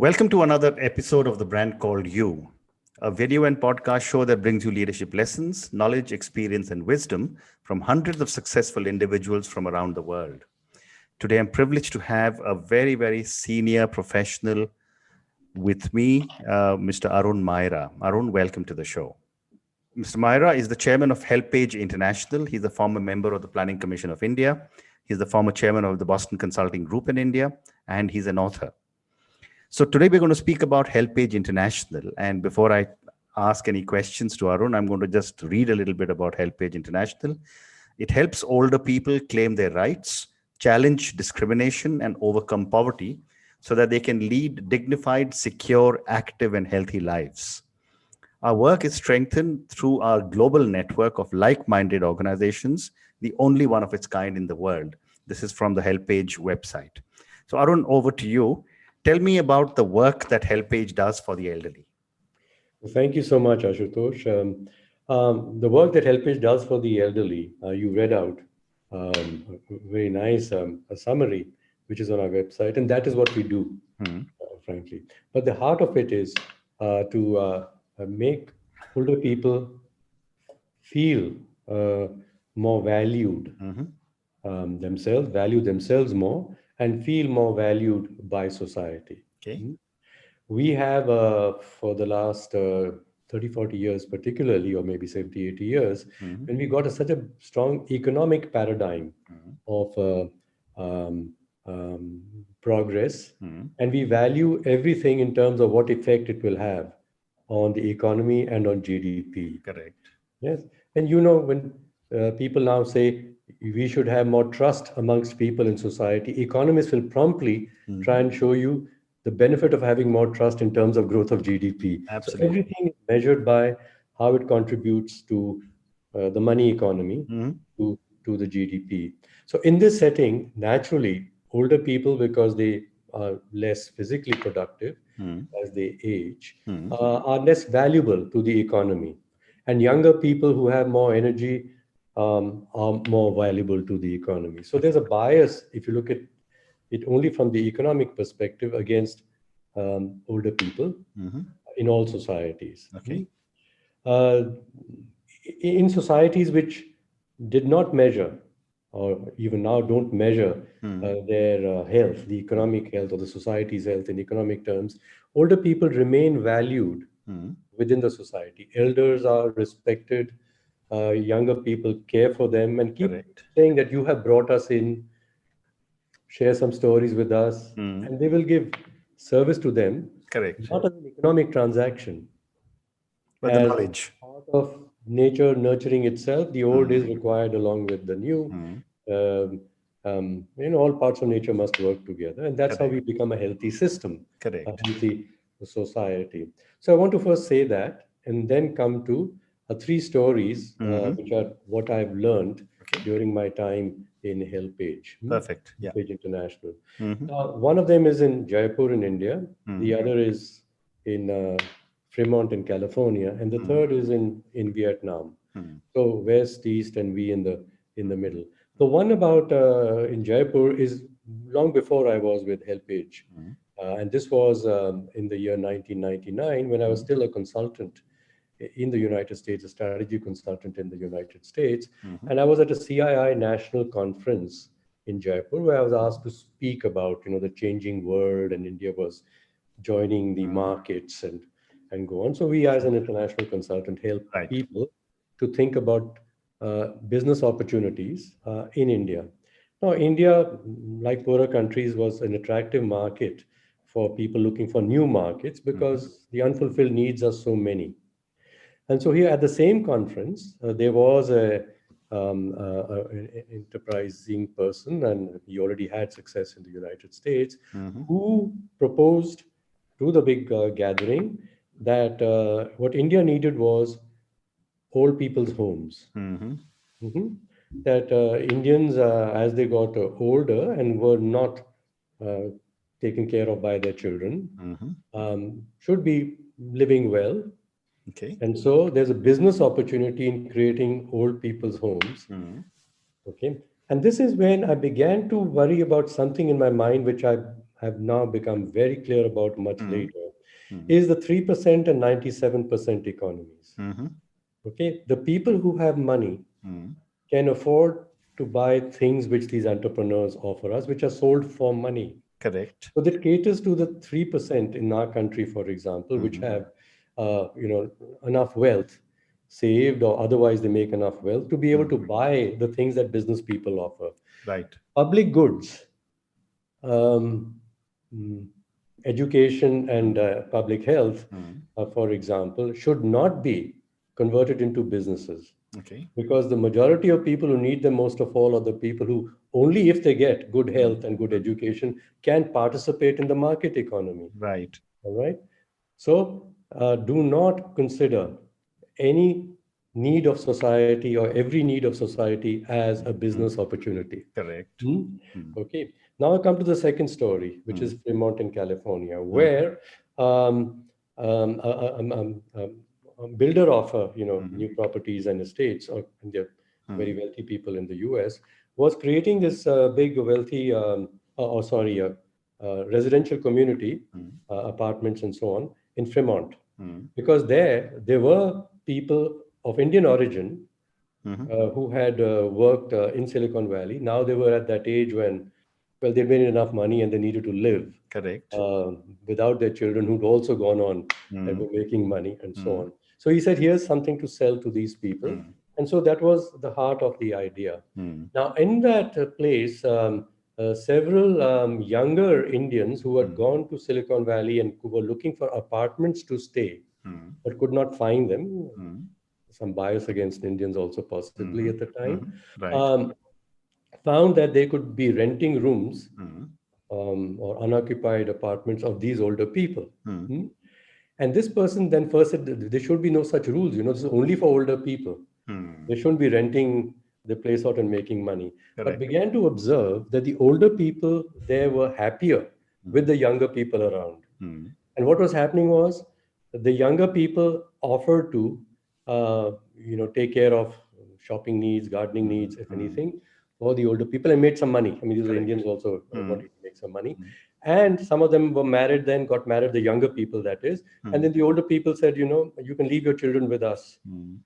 Welcome to another episode of The Brand Called You, a video and podcast show that brings you leadership lessons, knowledge, experience, and wisdom from hundreds of successful individuals from around the world. Today, I'm privileged to have a very, very senior professional with me, Mr. Arun Maira. Arun, welcome to the show. Mr. Maira is the chairman of HelpAge International. He's a former member of the Planning Commission of India. He's the former chairman of the Boston Consulting Group in India, and he's an author. So today we're going to speak about HelpAge International. And before I ask any questions to Arun, I'm going to just read a little bit about HelpAge International. It helps older people claim their rights, challenge discrimination, and overcome poverty so that they can lead dignified, secure, active, and healthy lives. Our work is strengthened through our global network of like-minded organizations, the only one of its kind in the world. This is from the HelpAge website. So Arun, over to you. Tell me about the work that HelpAge does for the elderly. Thank you so much, Ashutosh. The work that HelpAge does for the elderly, you read out very nice a summary, which is on our website, and that is what we do, frankly. But the heart of it is to make older people feel more valued themselves, value themselves more, and feel more valued by society. Okay. We have, for the last 30, 40 years particularly, or maybe 70, 80 years, when we got such a strong economic paradigm of progress, and we value everything in terms of what effect it will have on the economy and on GDP. Correct. Yes. And you know, when people now say we should have more trust amongst people in society, economists will promptly try and show you the benefit of having more trust in terms of growth of GDP. Absolutely. So everything is measured by how it contributes to the money economy, to the GDP. So in this setting, naturally, older people, because they are less physically productive as they age, are less valuable to the economy. And younger people who have more energy are more valuable to the economy. So there's a bias, if you look at it only from the economic perspective, against older people in all societies. Okay. In societies which did not measure, or even now don't measure their health, the economic health or the society's health in economic terms, older people remain valued within the society. Elders are respected. Younger people care for them and keep saying that you have brought us in, share some stories with us, and they will give service to them. Correct. Not as an economic transaction, But the knowledge. part of nature nurturing itself. The old is required along with the new. All parts of nature must work together, and that's how we become a healthy system, Correct. a healthy society. So I want to first say that, and then come to three stories, which are what I've learned during my time in HelpAge. Perfect. Yeah. HelpAge International. One of them is in Jaipur in India. The other is in Fremont in California, and the third is in Vietnam. So west, east, and we in the middle. The one about in Jaipur is long before I was with HelpAge, and this was in the year 1999 when I was still a consultant in the United States, a strategy consultant in the United States, and I was at a CII national conference in Jaipur where I was asked to speak about the changing world, and India was joining the markets and go on. So we, as an international consultant, help people to think about business opportunities in India. Now, India, like poorer countries, was an attractive market for people looking for new markets because the unfulfilled needs are so many. And so here at the same conference, there was an enterprising person, and he already had success in the United States, who proposed to the big gathering that what India needed was old people's homes. That Indians, as they got older and were not taken care of by their children, should be living well. Okay. And so there's a business opportunity in creating old people's homes. Okay. And this is when I began to worry about something in my mind, which I have now become very clear about much later, is the 3% and 97% economies. Okay, the people who have money can afford to buy things which these entrepreneurs offer us, which are sold for money. Correct. So that caters to the 3% in our country, for example, which have enough wealth saved, or otherwise they make enough wealth to be able to buy the things that business people offer. Right. Public goods, um, education and public health, for example, should not be converted into businesses. Okay. Because the majority of people who need them most of all are the people who, only if they get good health and good education, can participate in the market economy. Right. All right. So do not consider any need of society or every need of society as a business opportunity. Correct. Okay. Now I come to the second story, which is Fremont in California, where a builder of new properties and estates, or they're very wealthy people in the U.S., was creating this big wealthy, residential community, apartments and so on in Fremont, because there were people of Indian origin who had worked in Silicon Valley. Now they were at that age when, well, they made enough money and they needed to live Correct. without their children who'd also gone on and were making money and so on. So he said, here's something to sell to these people. And so that was the heart of the idea. Now, in that place, several younger Indians who had gone to Silicon Valley and who were looking for apartments to stay, but could not find them, some bias against Indians also possibly at the time, Right. found that they could be renting rooms or unoccupied apartments of these older people. And this person then first said, there should be no such rules. This is only for older people. They shouldn't be renting the place out and making money. But Correct. began to observe that the older people there were happier with the younger people around. And what was happening was that the younger people offered to, take care of shopping needs, gardening needs, if anything, for the older people, and made some money. I mean, these were Indians also wanting to make some money. And some of them were married then, got married, the younger people, that is. And then the older people said, you can leave your children with us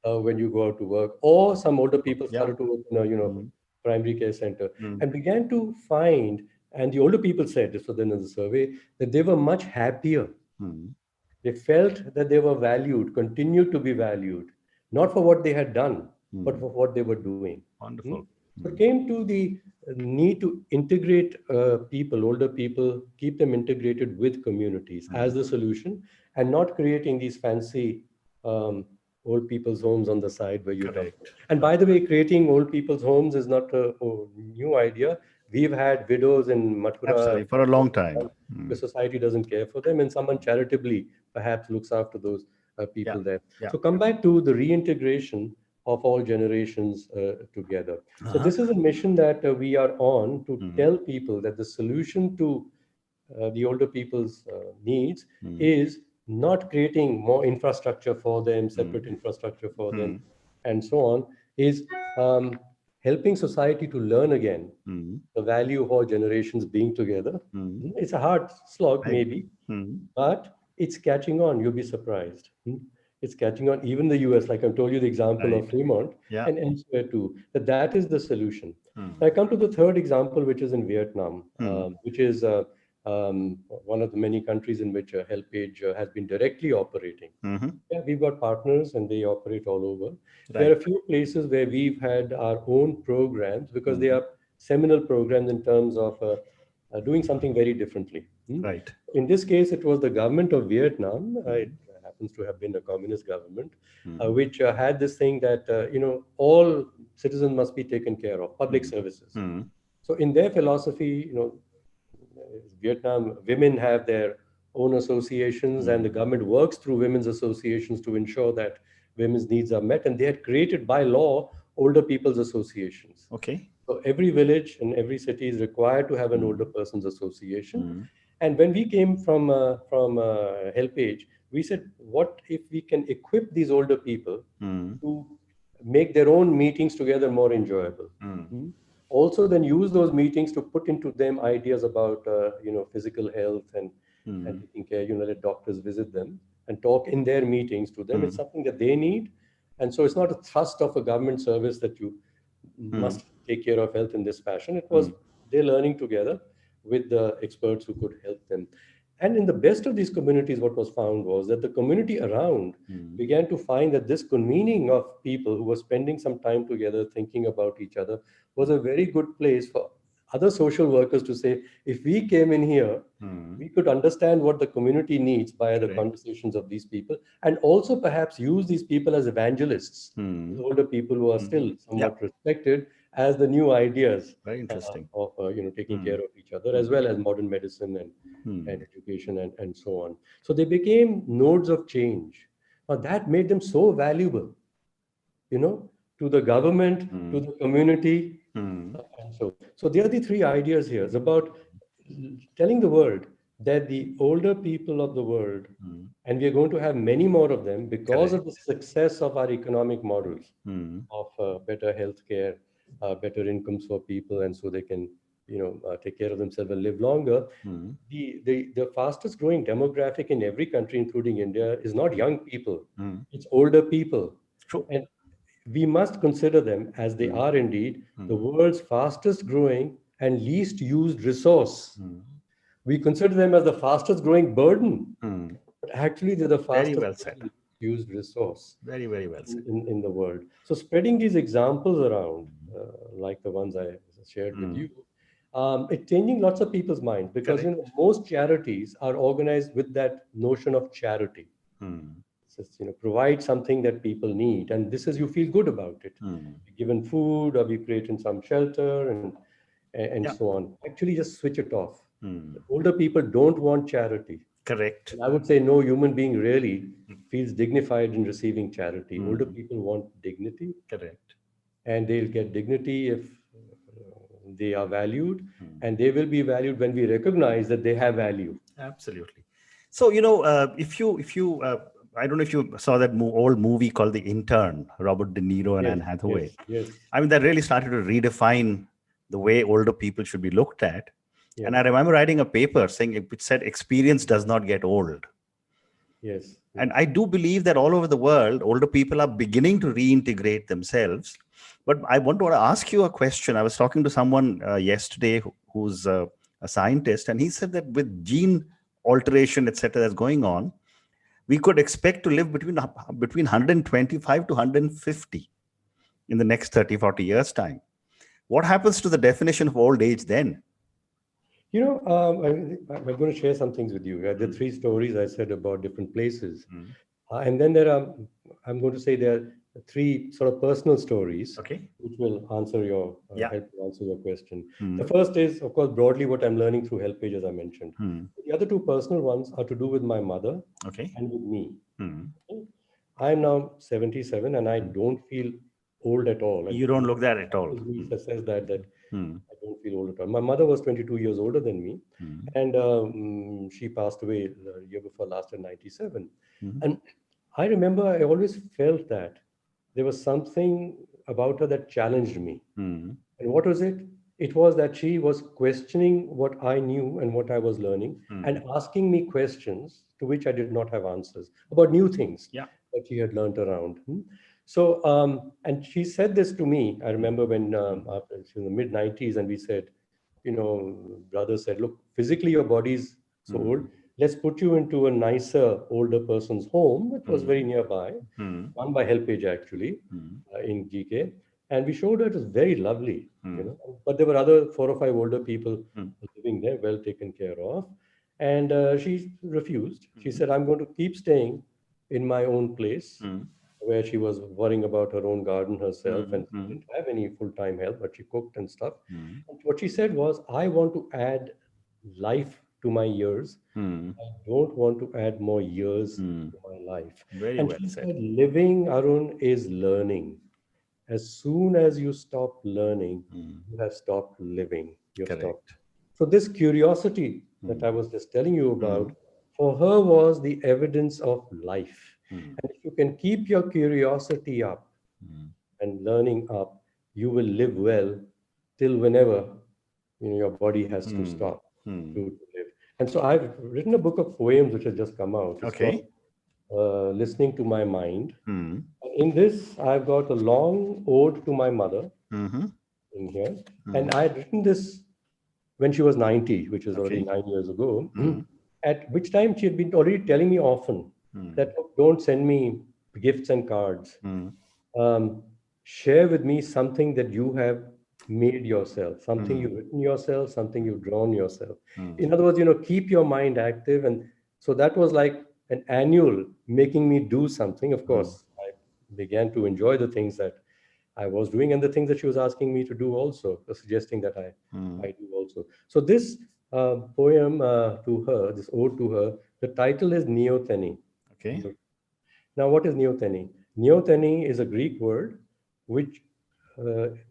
when you go out to work. Or some older people started to open primary care center and began to find, and the older people said, this was then in the survey, that they were much happier. They felt that they were valued, continued to be valued, not for what they had done, but for what they were doing. Wonderful. So it came to the need to integrate people, older people, keep them integrated with communities as the solution, and not creating these fancy old people's homes on the side where you dump. And by the way, creating old people's homes is not a new idea. We've had widows in Mathura. Absolutely, for a long time. The society doesn't care for them, and someone charitably perhaps looks after those people there. So come back to the reintegration of all generations together. So this is a mission that we are on to tell people that the solution to the older people's needs is not creating more infrastructure for them, separate infrastructure for them, and so on, is helping society to learn again the value of all generations being together. It's a hard slog, maybe, but it's catching on. You'll be surprised. It's catching on. Even the US, like I told you the example of Fremont, and elsewhere too, that is the solution. I come to the third example, which is in Vietnam, which is one of the many countries in which HelpAge has been directly operating. Yeah, we've got partners and they operate all over. There are a few places where we've had our own programs because they are seminal programs in terms of doing something very differently. Right. In this case, it was the government of Vietnam. It happens to have been a communist government, which had this thing that, all citizens must be taken care of, public services. So in their philosophy, Vietnam, women have their own associations and the government works through women's associations to ensure that women's needs are met. And they had created by law older people's associations. Okay. So every village and every city is required to have an older person's association. And when we came from HelpAge, we said, what if we can equip these older people to make their own meetings together more enjoyable? also then use those meetings to put into them ideas about, physical health and taking care, let doctors visit them and talk in their meetings to them. It's something that they need. And so it's not a thrust of a government service that you must take care of health in this fashion. It was they learning together with the experts who could help them. And in the best of these communities, what was found was that the community around began to find that this convening of people who were spending some time together thinking about each other was a very good place for other social workers to say, if we came in here, we could understand what the community needs via the conversations of these people, and also perhaps use these people as evangelists, the older people who are still somewhat respected, as the new ideas Very interesting. of taking care of each other, as well as modern medicine and education and so on. So they became nodes of change. Now that made them so valuable, to the government, to the community, and so there are the three ideas here. It's about telling the world that the older people of the world, and we are going to have many more of them because of the success of our economic models of better healthcare, better incomes for people, and so they can, take care of themselves and live longer. The fastest growing demographic in every country, including India, is not young people; it's older people. True. And we must consider them as they are indeed the world's fastest growing and least used resource. We consider them as the fastest growing burden, but actually they're the Very fastest well said. used resource Very, very well said. in the world. So spreading these examples around, like the ones I shared with you, it's changing lots of people's minds, because most charities are organized with that notion of charity. Just, provide something that people need, and this is, you feel good about it. Given food, or we create in some shelter, and so on. Actually, just switch it off. Older people don't want charity. Correct. And I would say no human being really feels dignified in receiving charity. Older people want dignity. Correct. And they'll get dignity if they are valued, and they will be valued when we recognize that they have value. Absolutely. So, if you I don't know if you saw that old movie called The Intern, Robert De Niro and Anne Hathaway. Yes. I mean, that really started to redefine the way older people should be looked at. And I remember writing a paper saying it said experience does not get old. Yes. And I do believe that all over the world, older people are beginning to reintegrate themselves. But I want to ask you a question. I was talking to someone yesterday who's a scientist, and he said that with gene alteration, etc., that's going on, we could expect to live between 125 to 150 in the next 30, 40 years' time. What happens to the definition of old age then? I'm going to share some things with you. The three stories I said about different places. And then I'm going to say there are three sort of personal stories, which will answer help to answer your question. The first is, of course, broadly what I'm learning through HelpAge, as I mentioned. The other two personal ones are to do with my mother and with me. I'm now 77 and I don't feel old at all. You don't look that at all. Says that I don't feel old at all. My mother was 22 years older than me, and she passed away the year before last in 97. And I remember I always felt that there was something about her that challenged me. And what was it? It was that she was questioning what I knew and what I was learning, and asking me questions to which I did not have answers about new things that she had learned around. So, and she said this to me. I remember when after in the mid 90s, and we said, brother said, look, physically your body's so old. Let's put you into a nicer older person's home. It was very nearby, run by HelpAge actually, in GK. And we showed her it was very lovely, but there were other 4 or 5 older people living there, well taken care of. And she refused. She said, I'm going to keep staying in my own place, where she was worrying about her own garden herself and didn't have any full-time help, but she cooked and stuff. And what she said was, I want to add life to my years. I don't want to add more years to my life. Very and well she said. said, living, Arun, is learning. As soon as you stop learning, you have stopped living. You've stopped. So this curiosity that I was just telling you about, for her was the evidence of life. And if you can keep your curiosity up and learning up, you will live well till whenever your body has to stop to live. And so I've written a book of poems which has just come out. It's called Listening to My Mind. And in this, I've got a long ode to my mother in here. And I had written this when she was 90, which is already 9 years ago, at which time she had been already telling me often that, "Look, don't send me gifts and cards. Share with me something that you have made yourself, something you've written yourself, something you've drawn yourself." In other words, keep your mind active. And so that was like an annual making me do something. Of course, I began to enjoy the things that I was doing and the things that she was asking me to do also, suggesting that I do also. So this poem to her, this ode to her, the title is Neotheny. Okay. Now, what is Neotheny? Neotheny is a Greek word which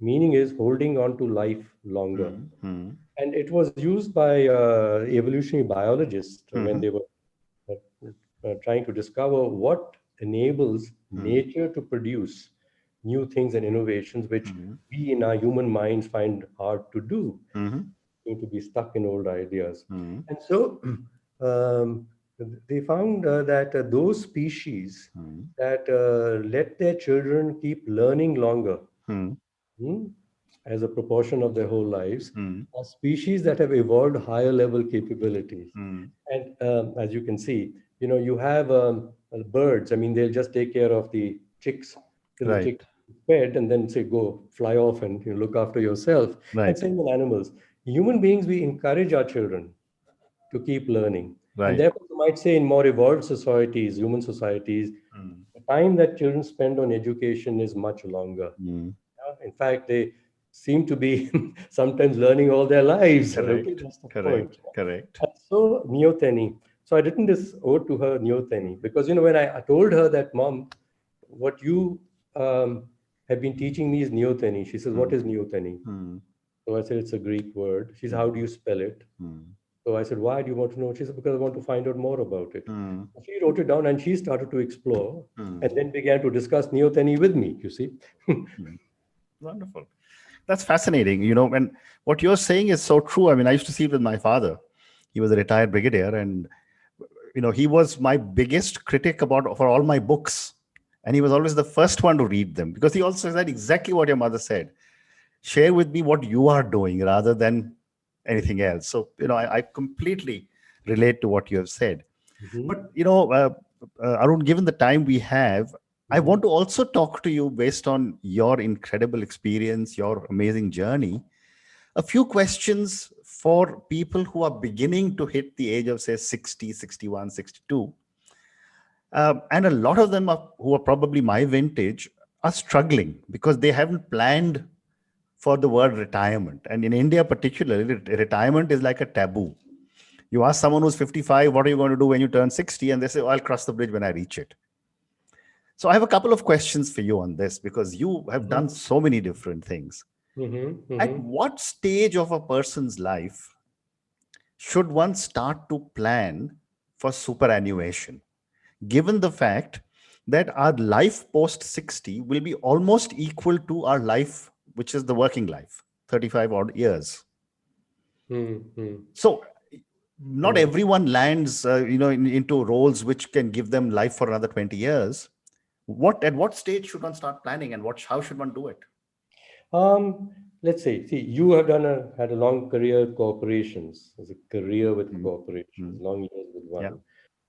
meaning is holding on to life longer. And it was used by evolutionary biologists when they were trying to discover what enables nature to produce new things and innovations, which we in our human minds find hard to do, seem to be stuck in old ideas. And so they found that those species that let their children keep learning longer, as a proportion of their whole lives, are species that have evolved higher level capabilities. And as you can see, you have birds. I mean, they'll just take care of the chicks till the chicks fed, and then say, go fly off and look after yourself. And same with animals. Human beings, we encourage our children to keep learning. And therefore, you might say in more evolved societies, human societies, the time that children spend on education is much longer. In fact, they seem to be sometimes learning all their lives. Correct. Okay, that's the Correct. point. Correct. And so Neotheny. So I written this ode to her, Neotheny, because when I told her that, Mom, what you have been teaching me is Neotheny. She says, what is Neotheny? So I said, it's a Greek word. She said, how do you spell it? So I said, why do you want to know? She said, because I want to find out more about it. She wrote it down and she started to explore and then began to discuss Neotheny with me, you see. Wonderful. That's fascinating. And what you're saying is so true. I mean, I used to see it with my father. He was a retired brigadier, and he was my biggest critic for all my books. And he was always the first one to read them, because he also said exactly what your mother said. Share with me what you are doing rather than anything else. So, I completely relate to what you have said. But, Arun, given the time we have, I want to also talk to you based on your incredible experience, your amazing journey. A few questions for people who are beginning to hit the age of, say, 60, 61, 62. And a lot of them who are probably my vintage are struggling because they haven't planned for the word retirement. And in India particularly, retirement is like a taboo. You ask someone who's 55, what are you going to do when you turn 60? And they say, I'll cross the bridge when I reach it. So I have a couple of questions for you on this, because you have done so many different things. At what stage of a person's life should one start to plan for superannuation, given the fact that our life post 60 will be almost equal to our life, which is the working life, 35 odd years? So not everyone lands into roles which can give them life for another 20 years. At what stage should one start planning, and how should one do it? Let's say, you have had a long career corporations, as a career with corporations, long years with one,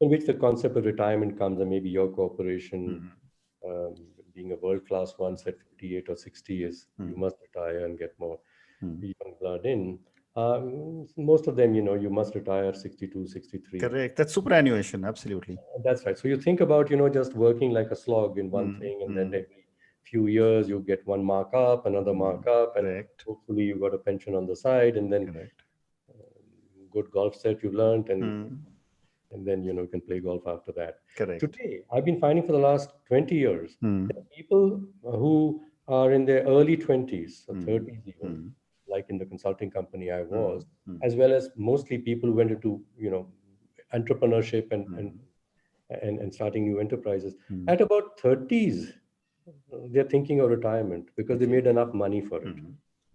in which the concept of retirement comes, and maybe your corporation, being a world-class one, said 58 or 60 years, you must retire and get more young blood in. Most of them, you must retire 62, 63. Correct. That's superannuation. Absolutely. That's right. So you think about, just working like a slog in one thing, and then every few years you get one mark up, another mark up, and hopefully you got a pension on the side, and then good golf set you learned, and then you can play golf after that. Correct. Today, I've been finding for the last 20 years that people who are in their early 20s or 30s even, like in the consulting company I was, as well as mostly people who went into entrepreneurship and starting new enterprises, at about 30s they're thinking of retirement because they made enough money for it.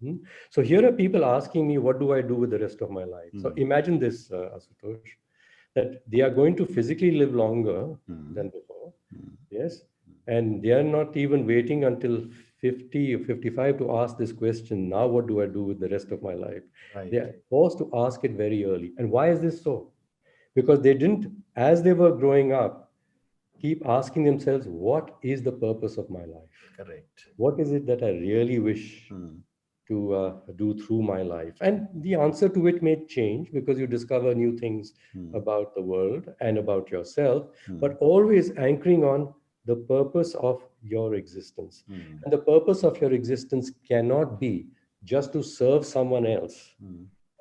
Mhm. So here are people asking me, what do I do with the rest of my life? So imagine this, Asutosh, that they are going to physically live longer than before. Yes. And they are not even waiting until 50 or 55 to ask this question. Now, what do I do with the rest of my life? They Right. are forced to ask it very early. And why is this so? Because they didn't, as they were growing up, keep asking themselves, what is the purpose of my life? Correct. What is it that I really wish to do through my life? And the answer to it may change because you discover new things about the world and about yourself, but always anchoring on the purpose of your existence. And the purpose of your existence cannot be just to serve someone else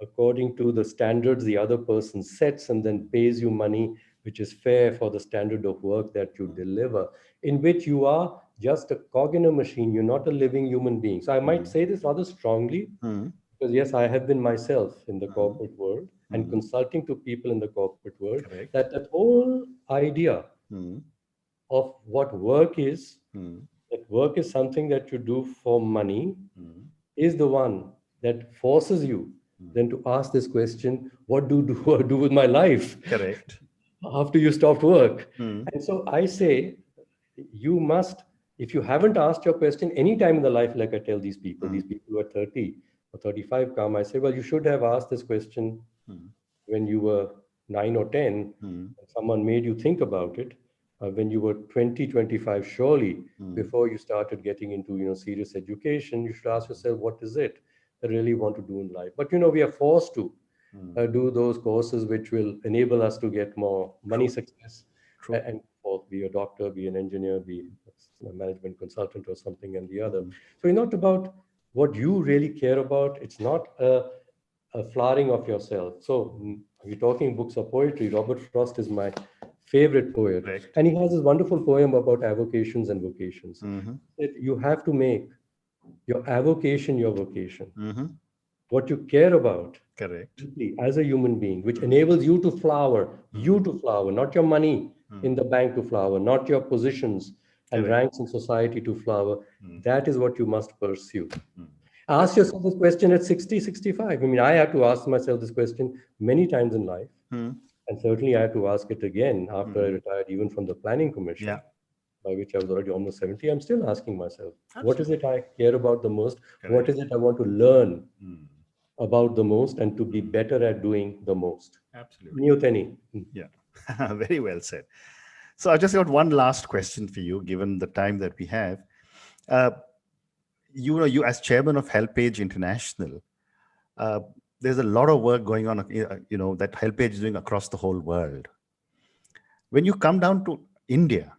according to the standards the other person sets and then pays you money which is fair for the standard of work that you deliver, in which you are just a cog in a machine. You're not a living human being. So I might say this rather strongly because, yes, I have been myself in the corporate world and consulting to people in the corporate world, Correct. that whole idea of what work is, that work is something that you do for money, is the one that forces you then to ask this question, what do I do with my life Correct. after you stopped work? And so I say, you must, if you haven't asked your question any time in the life, like I tell these people who are 30 or 35 come, I say, well, you should have asked this question when you were 9 or 10. Someone made you think about it when you were 20, 25, surely before you started getting into, serious education. You should ask yourself, what is it I really want to do in life? But, we are forced to do those courses which will enable us to get more money, True. success, True. and for be a doctor, be an engineer, be a management consultant or something and the other. So it's not about what you really care about. It's not a flowering of yourself. So we're talking books of poetry. Robert Frost is my favorite poet. Correct. And he has this wonderful poem about avocations and vocations. That you have to make your avocation your vocation. What you care about Correct. deeply as a human being, which enables you to flower, not your money in the bank to flower, not your positions and Correct. ranks in society to flower. That is what you must pursue. Ask yourself this question at 60, 65. I mean, I had to ask myself this question many times in life. And certainly I had to ask it again after I retired, even from the Planning Commission, Yeah. by which I was already almost 70. I'm still asking myself, what is Absolutely. it I care about the most? Correct. What is it I want to learn about the most and to be better at doing the most? Absolutely. Neoteny. Yeah. Very well said. So I just got one last question for you, given the time that we have. You as chairman of HelpAge International, there's a lot of work going on, that HelpAge is doing across the whole world. When you come down to India,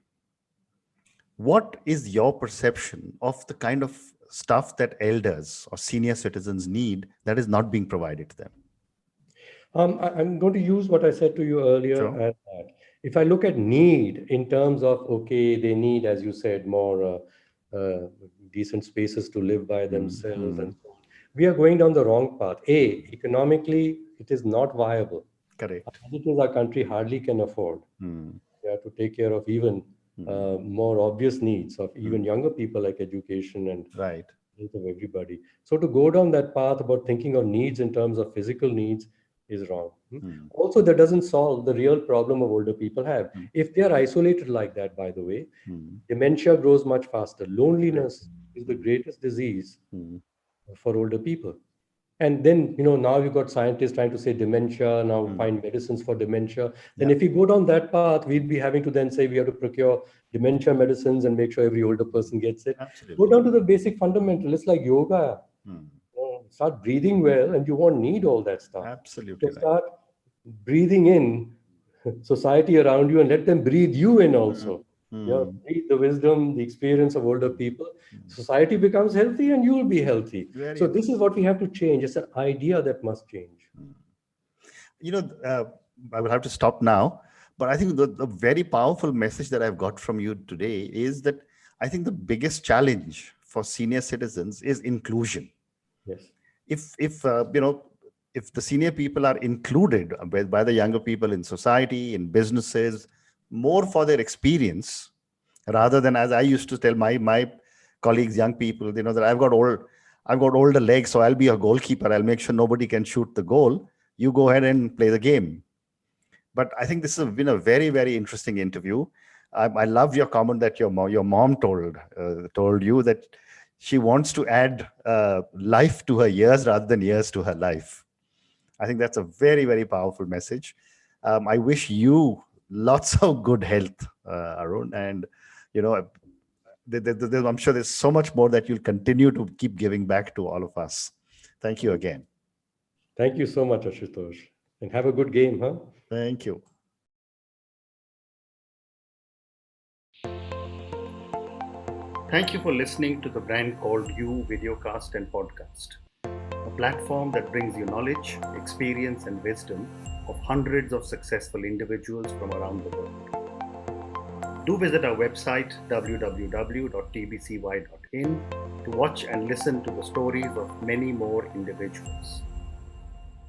what is your perception of the kind of stuff that elders or senior citizens need that is not being provided to them? I'm going to use what I said to you earlier. Sure. As that. If I look at need in terms of, okay, they need, as you said, more decent spaces to live by themselves and so on. We are going down the wrong path. Economically, it is not viable. Correct. As it is, our country hardly can afford. We have to take care of even more obvious needs of even younger people, like education and Right. health of everybody. So to go down that path about thinking of needs in terms of physical needs is wrong. Also, that doesn't solve the real problem of older people have. If they are isolated like that, by the way, dementia grows much faster. Loneliness is the greatest disease for older people. And then, now you've got scientists trying to say dementia, now find medicines for dementia. Then if we go down that path, we'd be having to then say we have to procure dementia medicines and make sure every older person gets it. Absolutely. Go down to the basic fundamental. It's like yoga. Start breathing well and you won't need all that stuff. Absolutely. So start breathing in society around you and let them breathe you in also. Breathe the wisdom, the experience of older people. Society becomes healthy and you will be healthy. So this is what we have to change. It's an idea that must change. I will have to stop now, but I think the very powerful message that I've got from you today is that I think the biggest challenge for senior citizens is inclusion. Yes. If the senior people are included by the younger people in society, in businesses, more for their experience, rather than, as I used to tell my colleagues, young people, that I've got older legs, so I'll be a goalkeeper. I'll make sure nobody can shoot the goal. You go ahead and play the game. But I think this has been a very, very interesting interview. I love your comment that your mom told you that she wants to add life to her years rather than years to her life. I think that's a very, very powerful message. I wish you lots of good health, Arun, and I'm sure there's so much more that you'll continue to keep giving back to all of us. Thank you again. Thank you so much, Ashutosh. And have a good game, huh? Thank you. Thank you for listening to The Brand Called You videocast and podcast, a platform that brings you knowledge, experience, and wisdom of hundreds of successful individuals from around the world. Do visit our website www.tbcy.in to watch and listen to the stories of many more individuals.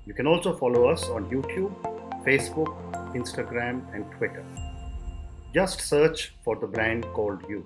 You can also follow us on YouTube, Facebook, Instagram, and Twitter. Just search for The Brand Called You.